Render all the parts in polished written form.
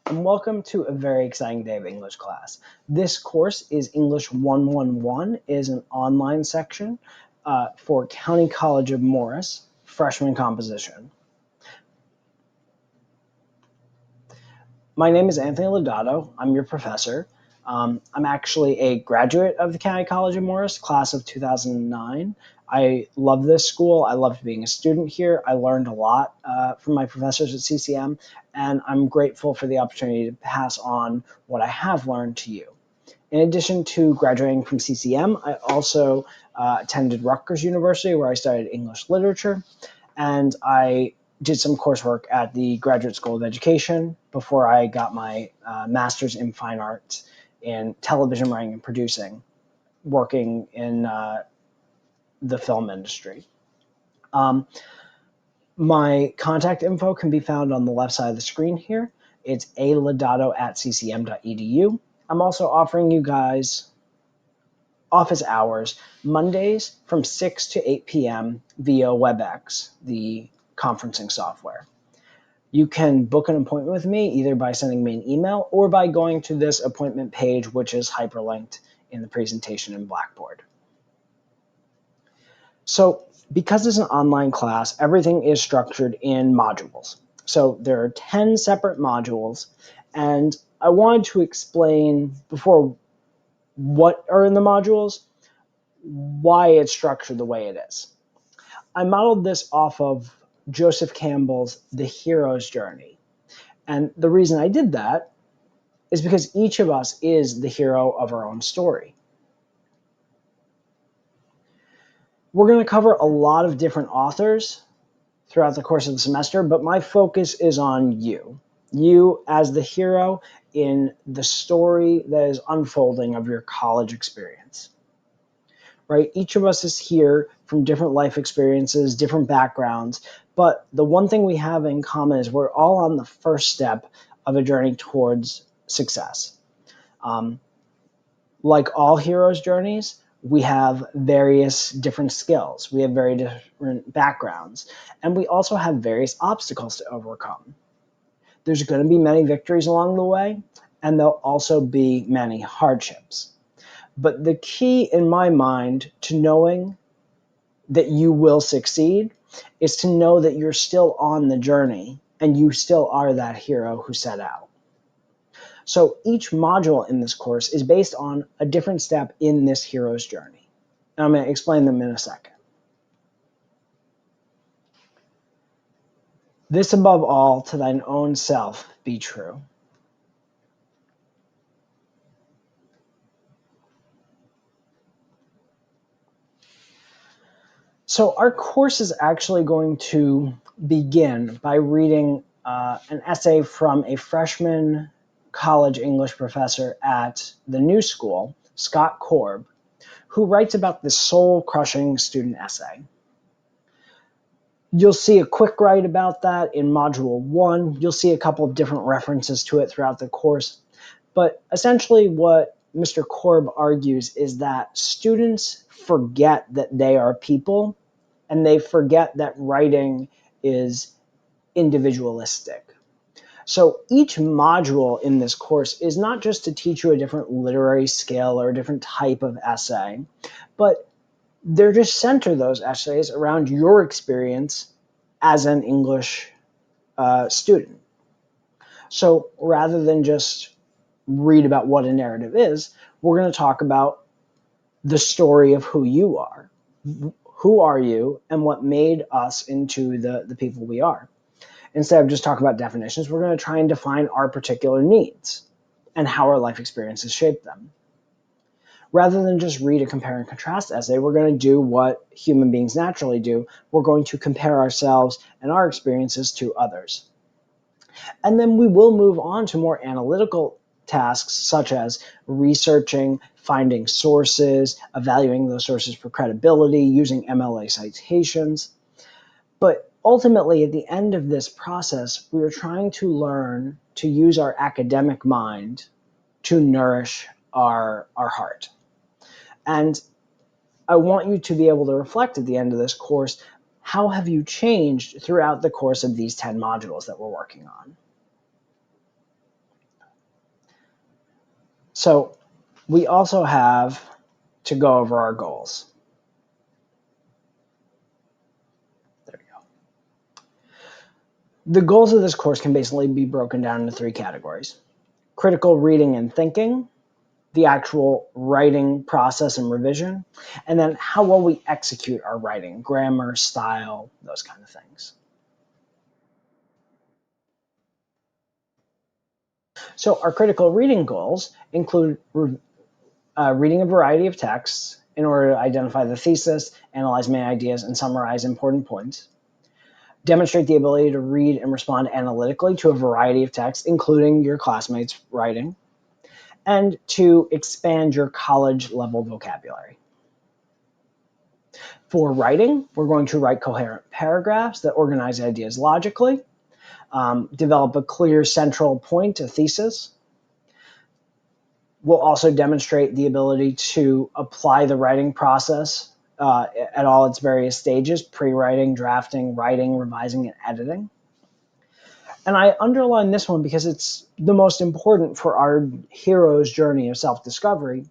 and welcome to a very exciting day of English class. This course is English 111. It is an online section for County College of Morris, freshman composition. My name is Anthony Lodato. I'm your professor. I'm actually a graduate of the County College of Morris, class of 2009. I love this school. I loved being a student here. I learned a lot from my professors at CCM, and I'm grateful for the opportunity to pass on what I have learned to you. In addition to graduating from CCM, I also attended Rutgers University, where I studied English literature, and I did some coursework at the Graduate School of Education before I got my master's in fine arts in television writing and producing, working in the film industry. My contact info can be found on the left side of the screen here. It's alodato@ccm.edu. I'm also offering you guys office hours Mondays from 6 to 8 p.m. via WebEx, the conferencing software. You can book an appointment with me either by sending me an email or by going to this appointment page, which is hyperlinked in the presentation in Blackboard. So because it's an online class, everything is structured in modules. So there are 10 separate modules, and I wanted to explain before what are in the modules, why it's structured the way it is. I modeled this off of Joseph Campbell's The Hero's Journey. And the reason I did that is because each of us is the hero of our own story. We're going to cover a lot of different authors throughout the course of the semester, but my focus is on you. You as the hero in the story that is unfolding of your college experience. Right? Each of us is here from different life experiences, different backgrounds, but the one thing we have in common is we're all on the first step of a journey towards success. Like all heroes' journeys, we have various different skills. We have very different backgrounds, and we also have various obstacles to overcome. There's going to be many victories along the way, and there'll also be many hardships. But the key in my mind to knowing that you will succeed is to know that you're still on the journey and you still are that hero who set out. So each module in this course is based on a different step in this hero's journey. And I'm going to explain them in a second. This above all, to thine own self be true. So our course is actually going to begin by reading an essay from a freshman college English professor at the New School, Scott Korb, who writes about the soul-crushing student essay. You'll see a quick write about that in Module 1. You'll see a couple of different references to it throughout the course. But essentially what Mr. Korb argues is that students forget that they are people, and they forget that writing is individualistic. So each module in this course is not just to teach you a different literary skill or a different type of essay, but they're just center those essays around your experience as an English student. So rather than just read about what a narrative is, we're going to talk about the story of who you are. Who are you and what made us into the people we are? Instead of just talking about definitions, we're going to try and define our particular needs and how our life experiences shape them. Rather than just read a compare and contrast essay, we're going to do what human beings naturally do. We're going to compare ourselves and our experiences to others. And then we will move on to more analytical tasks such as researching, finding sources, evaluating those sources for credibility, using MLA citations. But ultimately, at the end of this process, we are trying to learn to use our academic mind to nourish our heart. And I want you to be able to reflect at the end of this course, how have you changed throughout the course of these 10 modules that we're working on? So we also have to go over our goals. There you go. The goals of this course can basically be broken down into 3 categories: critical reading and thinking, the actual writing process and revision, and then how well we execute our writing, grammar, style, those kind of things. So our critical reading goals include reading a variety of texts in order to identify the thesis, analyze main ideas, and summarize important points. Demonstrate the ability to read and respond analytically to a variety of texts, including your classmates' writing, and to expand your college level vocabulary. For writing, we're going to write coherent paragraphs that organize ideas logically, develop a clear central point, a thesis. We'll also demonstrate the ability to apply the writing process at all its various stages: pre-writing, drafting, writing, revising, and editing. And I underline this one because it's the most important for our hero's journey of self-discovery.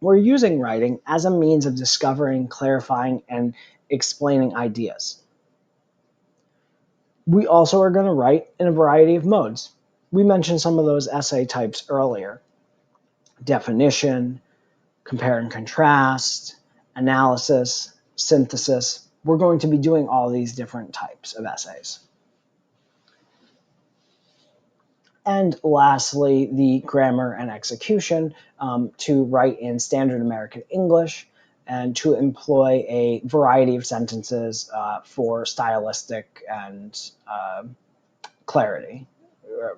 We're using writing as a means of discovering, clarifying, and explaining ideas. We also are going to write in a variety of modes. We mentioned some of those essay types earlier: definition, compare and contrast, analysis, synthesis. We're going to be doing all these different types of essays. And lastly, the grammar and execution, to write in standard American English and to employ a variety of sentences for stylistic and clarity,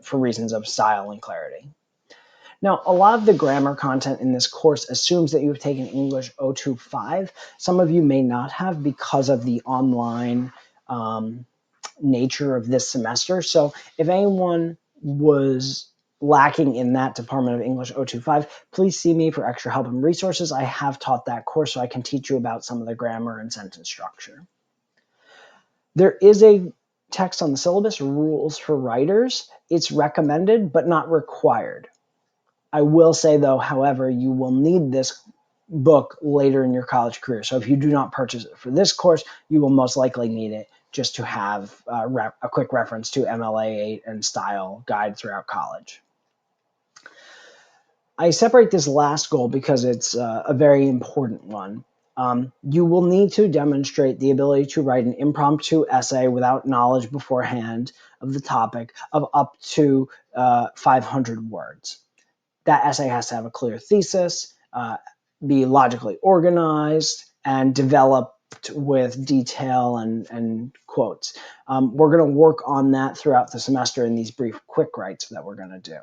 for reasons of style and clarity. Now, a lot of the grammar content in this course assumes that you've taken English 025. Some of you may not have because of the online nature of this semester. So if anyone was lacking in that Department of English 025, please see me for extra help and resources. I have taught that course, so I can teach you about some of the grammar and sentence structure. There is a text on the syllabus, Rules for Writers. It's recommended, but not required. I will say, though, however, you will need this book later in your college career. So if you do not purchase it for this course, you will most likely need it just to have a quick reference to MLA 8 and style guide throughout college. I separate this last goal because it's a very important one. You will need to demonstrate the ability to write an impromptu essay without knowledge beforehand of the topic of up to 500 words. That essay has to have a clear thesis, be logically organized, and developed with detail and quotes. We're going to work on that throughout the semester in these brief quick writes that we're going to do.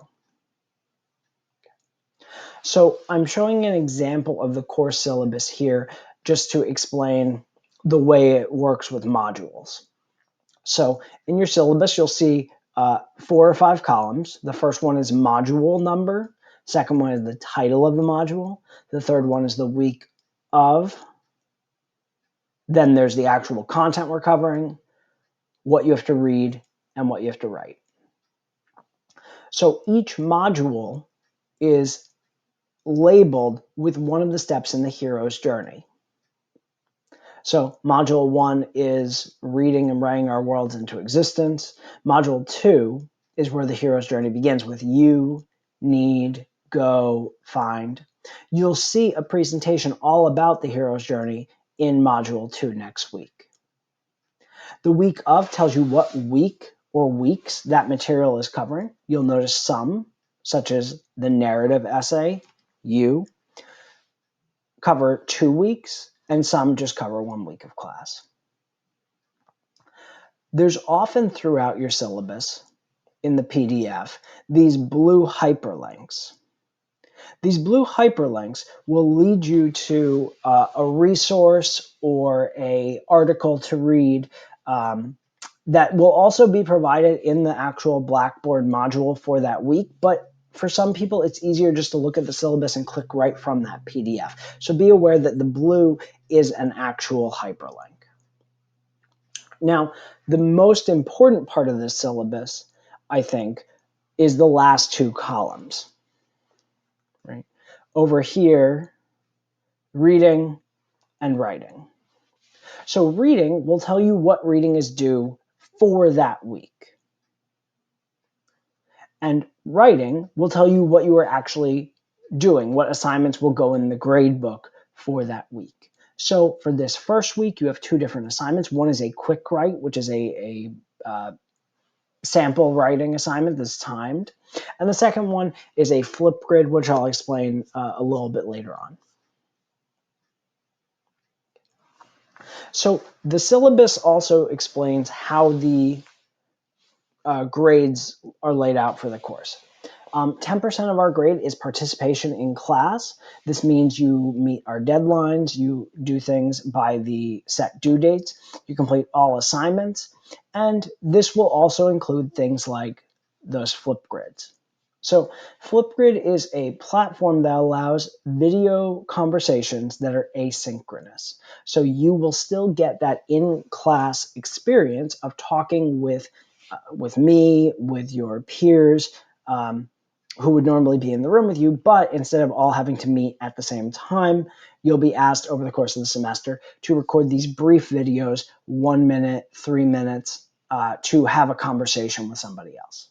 So I'm showing an example of the course syllabus here just to explain the way it works with modules. So in your syllabus, you'll see 4 or 5 columns. The first one is module number. Second one is the title of the module. The third one is the week of. Then there's the actual content we're covering, what you have to read, and what you have to write. So each module is labeled with one of the steps in the hero's journey. So module 1 is reading and writing our worlds into existence. Module 2 is where the hero's journey begins with you, need, go, find. You'll see a presentation all about the hero's journey in module 2 next week. The week of tells you what week or weeks that material is covering. You'll notice some, such as the narrative essay, you, cover 2 weeks, and some just cover 1 week of class. There's often throughout your syllabus in the PDF these blue hyperlinks. These blue hyperlinks will lead you to a resource or an article to read that will also be provided in the actual Blackboard module for that week. But for some people, it's easier just to look at the syllabus and click right from that PDF. So be aware that the blue is an actual hyperlink. Now, the most important part of this syllabus, I think, is the last 2 columns. Right? over here, reading and writing. So reading will tell you what reading is due for that week. And writing will tell you what you are actually doing, what assignments will go in the grade book for that week. So for this first week, you have two different assignments. One is a quick write, which is a sample writing assignment that's timed. And the second one is a Flipgrid, which I'll explain a little bit later on. So the syllabus also explains how the grades are laid out for the course. 10% of our grade is participation in class. This means you meet our deadlines, you do things by the set due dates, you complete all assignments, and this will also include things like those Flipgrids. So Flipgrid is a platform that allows video conversations that are asynchronous. So you will still get that in-class experience of talking with me, with your peers, who would normally be in the room with you, but instead of all having to meet at the same time, you'll be asked over the course of the semester to record these brief videos, 1 minute, 3 minutes, to have a conversation with somebody else.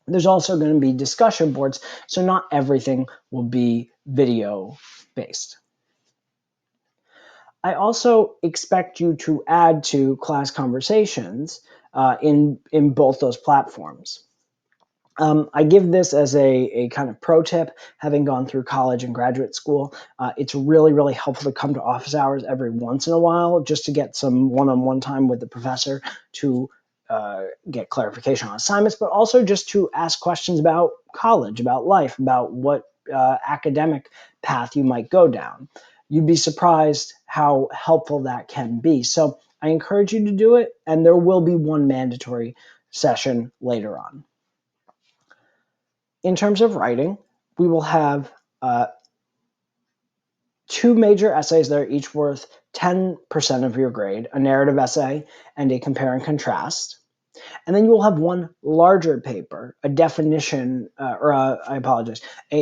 There's also going to be discussion boards, so not everything will be video based. I also expect you to add to class conversations in both those platforms. I give this as a kind of pro tip, having gone through college and graduate school. It's really, really helpful to come to office hours every once in a while just to get some one-on-one time with the professor to get clarification on assignments, but also just to ask questions about college, about life, about what academic path you might go down. You'd be surprised how helpful that can be. So I encourage you to do it, and there will be one mandatory session later on. In terms of writing, we will have two major essays that are each worth 10% of your grade, a narrative essay and a compare and contrast. And then you will have one larger paper, a definition, a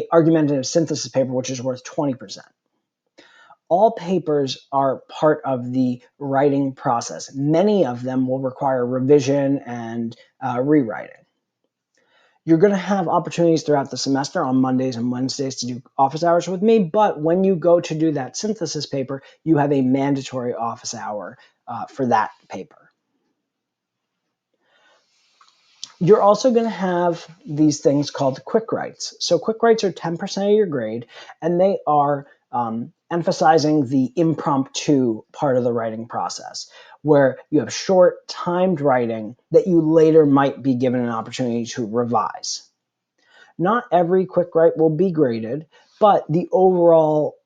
argumentative synthesis paper, which is worth 20%. All papers are part of the writing process. Many of them will require revision and rewriting. You're going to have opportunities throughout the semester on Mondays and Wednesdays to do office hours with me, but when you go to do that synthesis paper, you have a mandatory office hour for that paper. You're also going to have these things called quick writes. So quick writes are 10% of your grade, and they are emphasizing the impromptu part of the writing process, where you have short, timed writing that you later might be given an opportunity to revise. Not every quick write will be graded, but the overall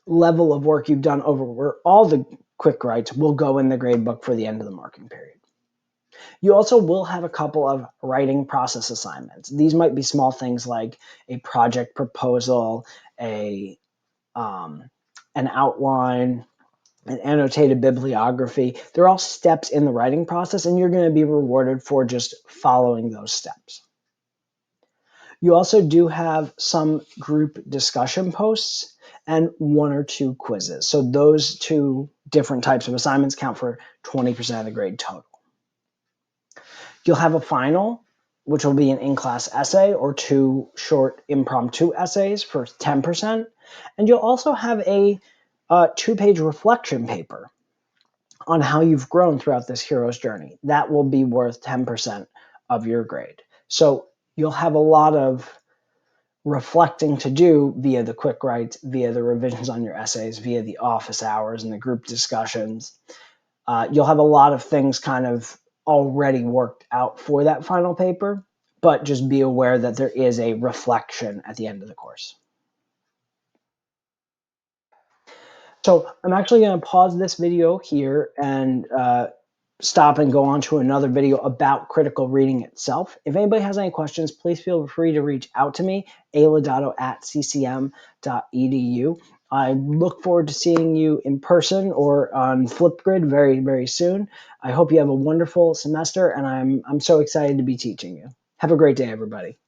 level of work you've done over all the quick writes will go in the grade book for the end of the marking period. You also will have a couple of writing process assignments. These might be small things like a project proposal, an outline, an annotated bibliography. They're all steps in the writing process, and you're going to be rewarded for just following those steps. You also do have some group discussion posts and 1 or 2 quizzes. So those two different types of assignments count for 20% of the grade total. You'll have a final, which will be an in-class essay or 2 short impromptu essays for 10%. And you'll also have a 2-page reflection paper on how you've grown throughout this hero's journey. That will be worth 10% of your grade. So you'll have a lot of reflecting to do via the quick writes, via the revisions on your essays, via the office hours and the group discussions. You'll have a lot of things kind of already worked out for that final paper, but just be aware that there is a reflection at the end of the course. So I'm actually going to pause this video here and stop and go on to another video about critical reading itself. If anybody has any questions, please feel free to reach out to me, lodato@ccm.edu. I look forward to seeing you in person or on Flipgrid very, very soon. I hope you have a wonderful semester, and I'm so excited to be teaching you. Have a great day, everybody.